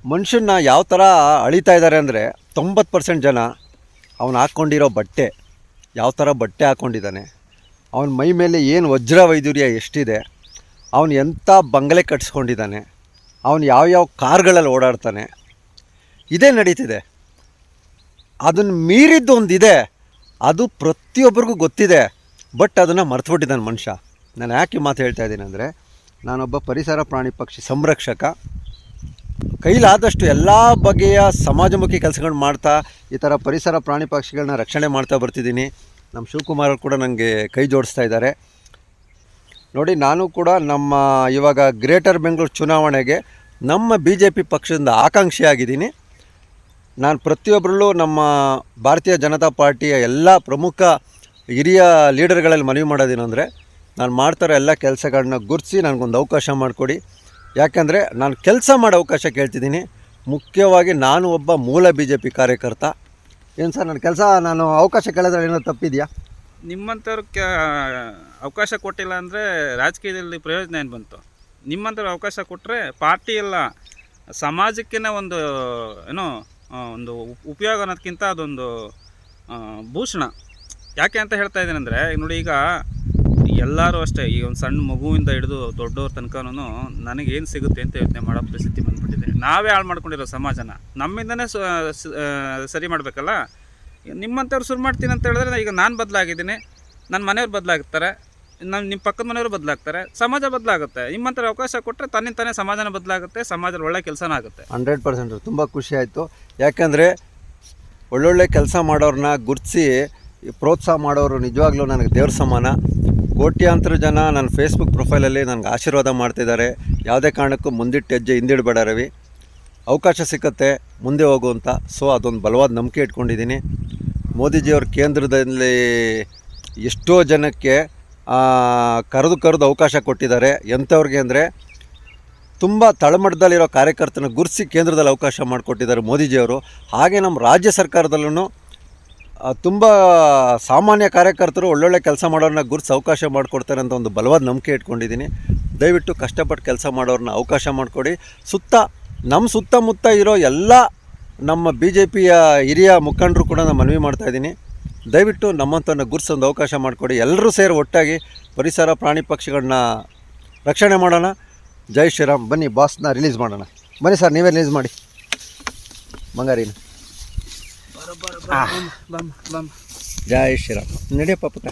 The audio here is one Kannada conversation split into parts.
ಮನುಷ್ಯನ್ನ ಯಾವ ಥರ ಅಳಿತಾ ಇದ್ದಾರೆ ಅಂದರೆ 90% ಜನ ಅವನು ಹಾಕ್ಕೊಂಡಿರೋ ಬಟ್ಟೆ, ಯಾವ ಥರ ಬಟ್ಟೆ ಹಾಕ್ಕೊಂಡಿದ್ದಾನೆ, ಅವನ ಮೈ ಮೇಲೆ ಏನು ವಜ್ರ ವೈದೂರ್ಯ ಎಷ್ಟಿದೆ, ಅವನು ಎಂಥ ಬಂಗಲೆ ಕಟ್ಸ್ಕೊಂಡಿದ್ದಾನೆ, ಅವನು ಯಾವ್ಯಾವ ಕಾರ್ಗಳಲ್ಲಿ ಓಡಾಡ್ತಾನೆ, ಇದೇ ನಡೀತಿದೆ. ಅದನ್ನು ಮೀರಿದ್ದು ಒಂದಿದೆ, ಅದು ಪ್ರತಿಯೊಬ್ಬರಿಗೂ ಗೊತ್ತಿದೆ. ಬಟ್ ಅದನ್ನು ಮರ್ತುಬಿಟ್ಟಿದ್ದಾನೆ ಮನುಷ್ಯ. ನಾನು ಯಾಕೆ ಮಾತು ಹೇಳ್ತಾ ಇದ್ದೀನಿ ಅಂದರೆ, ನಾನೊಬ್ಬ ಪರಿಸರ ಪ್ರಾಣಿ ಪಕ್ಷಿ ಸಂರಕ್ಷಕ. ಕೈಲಾದಷ್ಟು ಎಲ್ಲ ಬಗೆಯ ಸಮಾಜಮುಖಿ ಕೆಲಸಗಳನ್ನ ಮಾಡ್ತಾ ಈ ಥರ ಪರಿಸರ ಪ್ರಾಣಿ ಪಕ್ಷಿಗಳನ್ನ ರಕ್ಷಣೆ ಮಾಡ್ತಾ ಬರ್ತಿದ್ದೀನಿ. ನಮ್ಮ ಶಿವಕುಮಾರ್ ಕೂಡ ನನಗೆ ಕೈ ಜೋಡಿಸ್ತಾ ಇದ್ದಾರೆ. ನೋಡಿ, ನಾನು ಕೂಡ ನಮ್ಮ ಇವಾಗ ಗ್ರೇಟರ್ ಬೆಂಗಳೂರು ಚುನಾವಣೆಗೆ ನಮ್ಮ BJP ಪಕ್ಷದಿಂದ ಆಕಾಂಕ್ಷಿಯಾಗಿದ್ದೀನಿ. ನಾನು ಪ್ರತಿಯೊಬ್ಬರಲ್ಲೂ ನಮ್ಮ ಭಾರತೀಯ ಜನತಾ ಪಾರ್ಟಿಯ ಎಲ್ಲ ಪ್ರಮುಖ ಹಿರಿಯ ಲೀಡರ್ಗಳಲ್ಲಿ ಮನವಿ ಮಾಡೋದೇನೆಂದರೆ, ನಾನು ಮಾಡ್ತಾರೋ ಎಲ್ಲ ಕೆಲಸಗಳನ್ನ ಗುರುತಿಸಿ ನನಗೊಂದು ಅವಕಾಶ ಮಾಡಿಕೊಡಿ. ಯಾಕೆಂದರೆ ನಾನು ಕೆಲಸ ಮಾಡೋ ಅವಕಾಶ ಕೇಳ್ತಿದ್ದೀನಿ. ಮುಖ್ಯವಾಗಿ ನಾನು ಒಬ್ಬ ಮೂಲ BJP ಕಾರ್ಯಕರ್ತ. ಏನು ಸರ್, ನನ್ನ ಕೆಲಸ ನಾನು ಅವಕಾಶ ಕೇಳಿದ್ರೆ ಏನೋ ತಪ್ಪಿದೆಯಾ? ನಿಮ್ಮಂಥವ್ರು ಅವಕಾಶ ಕೊಟ್ಟಿಲ್ಲ ಅಂದರೆ ರಾಜಕೀಯದಲ್ಲಿ ಪ್ರಯೋಜನ ಏನು ಬಂತು? ನಿಮ್ಮಂಥವ್ರು ಅವಕಾಶ ಕೊಟ್ಟರೆ ಪಾರ್ಟಿ ಎಲ್ಲ ಸಮಾಜಕ್ಕೇ ಒಂದು ಏನೋ ಒಂದು ಉಪಯೋಗ ಅನ್ನೋದಕ್ಕಿಂತ ಅದೊಂದು ಭೂಷಣ. ಯಾಕೆ ಅಂತ ಹೇಳ್ತಾ ಇದ್ದೀನಿ ಅಂದರೆ, ನೋಡಿ, ಈಗ ಎಲ್ಲರೂ ಅಷ್ಟೇ, ಈ ಒಂದು ಸಣ್ಣ ಮಗುವಿಂದ ಹಿಡಿದು ದೊಡ್ಡವ್ರ ತನಕನೂ ನನಗೇನು ಸಿಗುತ್ತೆ ಅಂತ ಯೋಚನೆ ಮಾಡೋ ಪರಿಸ್ಥಿತಿ ಬಂದುಬಿಟ್ಟಿದೆ. ನಾವೇ ಹಾಳು ಮಾಡ್ಕೊಂಡಿರೋ ಸಮಾಜನ ನಮ್ಮಿಂದನೇ ಸರಿ ಮಾಡಬೇಕಲ್ಲ. ನಿಮ್ಮಂಥವ್ರು ಶುರು ಮಾಡ್ತೀನಿ ಅಂತ ಹೇಳಿದ್ರೆ, ಈಗ ನಾನು ಬದಲಾಗಿದ್ದೀನಿ, ನನ್ನ ಮನೆಯವ್ರು ಬದಲಾಗ್ತಾರೆ, ನಿಮ್ಮ ಪಕ್ಕದ ಮನೆಯವರು ಬದಲಾಗ್ತಾರೆ, ಸಮಾಜ ಬದಲಾಗುತ್ತೆ. ನಿಮ್ಮಂಥವ್ರು ಅವಕಾಶ ಕೊಟ್ಟರೆ ತನ್ನಿಂತಾನೇ ಸಮಾಜನ ಬದಲಾಗುತ್ತೆ, ಸಮಾಜದ ಒಳ್ಳೆ ಕೆಲಸನ ಆಗುತ್ತೆ. 100% ತುಂಬ ಖುಷಿ ಆಯಿತು. ಯಾಕೆಂದರೆ ಒಳ್ಳೊಳ್ಳೆ ಕೆಲಸ ಮಾಡೋರನ್ನ ಗುರುತಿಸಿ ಪ್ರೋತ್ಸಾಹ ಮಾಡೋರು ನಿಜವಾಗ್ಲೂ ನನಗೆ ದೇವ್ರ ಸಮಾನ. ಕೋಟ್ಯಾಂತರ ಜನ ನನ್ನ ಫೇಸ್ಬುಕ್ ಪ್ರೊಫೈಲಲ್ಲಿ ನನಗೆ ಆಶೀರ್ವಾದ ಮಾಡ್ತಿದ್ದಾರೆ. ಯಾವುದೇ ಕಾರಣಕ್ಕೂ ಮುಂದಿಟ್ಟು ಹೆಜ್ಜೆ ಹಿಂದಿಡಬೇಡ ರವಿ, ಅವಕಾಶ ಸಿಕ್ಕತ್ತೆ, ಮುಂದೆ ಹೋಗುವಂಥ. ಸೊ ಅದೊಂದು ಬಲವಾದ ನಂಬಿಕೆ ಇಟ್ಕೊಂಡಿದ್ದೀನಿ. ಮೋದಿಜಿಯವ್ರ ಕೇಂದ್ರದಲ್ಲಿ ಎಷ್ಟೋ ಜನಕ್ಕೆ ಕರೆದು ಅವಕಾಶ ಕೊಟ್ಟಿದ್ದಾರೆ. ಎಂಥವ್ರಿಗೆ ಅಂದರೆ, ತುಂಬ ತಳಮಟ್ಟದಲ್ಲಿರೋ ಕಾರ್ಯಕರ್ತನ ಗುರುತಿಸಿ ಕೇಂದ್ರದಲ್ಲಿ ಅವಕಾಶ ಮಾಡಿಕೊಟ್ಟಿದ್ದಾರೆ ಮೋದಿಜಿಯವರು. ಹಾಗೆ ನಮ್ಮ ರಾಜ್ಯ ಸರ್ಕಾರದಲ್ಲೂ ತುಂಬ ಸಾಮಾನ್ಯ ಕಾರ್ಯಕರ್ತರು ಒಳ್ಳೊಳ್ಳೆ ಕೆಲಸ ಮಾಡೋರನ್ನ ಗುರುತಿಸಿ ಅವಕಾಶ ಮಾಡಿಕೊಡ್ತಾರೆ ಅಂತ ಒಂದು ಬಲವಾದ ನಂಬಿಕೆ ಇಟ್ಕೊಂಡಿದ್ದೀನಿ. ದಯವಿಟ್ಟು ಕಷ್ಟಪಟ್ಟು ಕೆಲಸ ಮಾಡೋರನ್ನ ಅವಕಾಶ ಮಾಡಿಕೊಡಿ. ನಮ್ಮ ಸುತ್ತಮುತ್ತ ಇರೋ ಎಲ್ಲ ನಮ್ಮ BJPಯ ಹಿರಿಯ ಮುಖಂಡರು ಕೂಡ ನಾನು ಮನವಿ ಮಾಡ್ತಾಯಿದ್ದೀನಿ. ದಯವಿಟ್ಟು ನಮ್ಮಂಥವ್ರನ್ನ ಗುರುತಿಸಿ ಒಂದು ಅವಕಾಶ ಮಾಡಿಕೊಡಿ. ಎಲ್ಲರೂ ಸೇರಿ ಒಟ್ಟಾಗಿ ಪರಿಸರ ಪ್ರಾಣಿ ಪಕ್ಷಿಗಳನ್ನ ರಕ್ಷಣೆ ಮಾಡೋಣ. ಜೈ ಶ್ರೀರಾಮ್. ಬನ್ನಿ, ಬಾಸ್ನ ರಿಲೀಸ್ ಮಾಡೋಣ. ಬನ್ನಿ ಸರ್, ನೀವೇ ರಿಲೀಸ್ ಮಾಡಿ ಬಂಗಾರಿನ. ಜೈ ಶ್ರೀರಾಮ್. ನಡೆಯಪ್ಪ ಪುಟ್ಟ,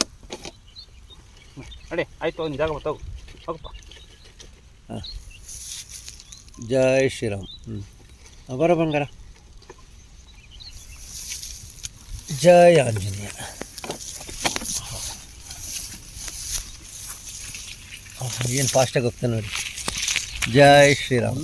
ನಡಿ. ಆಯಿತು, ಒಂದು ಜಾಗ ಹೋಗು, ಹೋಗಪ್ಪ. ಹಾಂ, ಜೈ ಶ್ರೀರಾಮ್. ಬರೋ ಬಂಗಾರ. ಜೈ ಆಂಜನೇಯ. ಏನು ಫಾಸ್ಟಾಗಿ ಹೋಗ್ತಾನೆ ನೋಡಿ. ಜೈ ಶ್ರೀರಾಮ್.